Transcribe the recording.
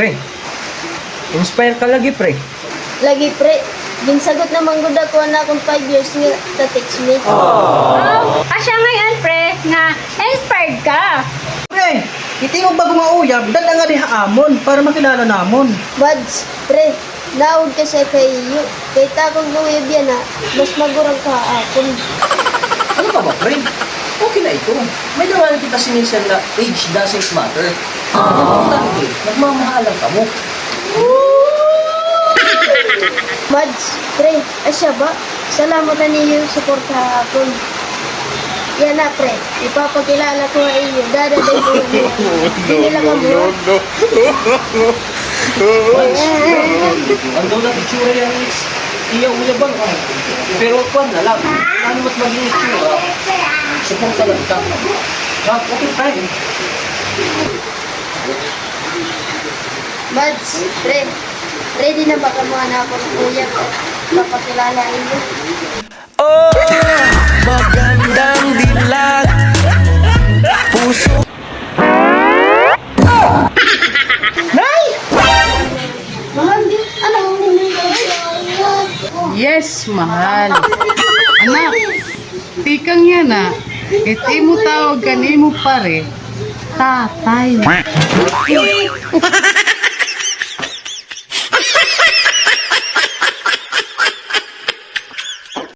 Pre, inspire ka lagi, pre. Lagi pre, ginsagot naman gud ako na akong 5 years nga ta-text me. Asya ngayon, pre, nga inspired ka. Pre, itingog bago nga uyab, dala nga diha amon para makilala namon. Buds, pre, naud ka sa kayo. Kay takong gawib yan na, mas magurang ka akon. Ano ka ba, pre? Okay na ito. May naman kita sinisan na age doesn't matter. Ang importante, nagmamahalan ka mo. Buds, pre, asya ba? Salamat na niyo yung support sa akon. Yan na, pre. Ipapakilala ko nga inyo. Dadaday ko nga niyo. Hindi lang kami. Ang daw na itsura yan, iyaw uyaban ka. Pero kwan na lang, ano mas maging itsura, support ka lang ka. Okay, fine. Buds, pre, ready na ba ka mga na ako ng kuya ko? Papakilala inyo. Magandang dilag puso. Mahal din. Ano? Yes, mahal. Anak, tikang yan ah. Iti mo tawag ganimo pare. Tatay.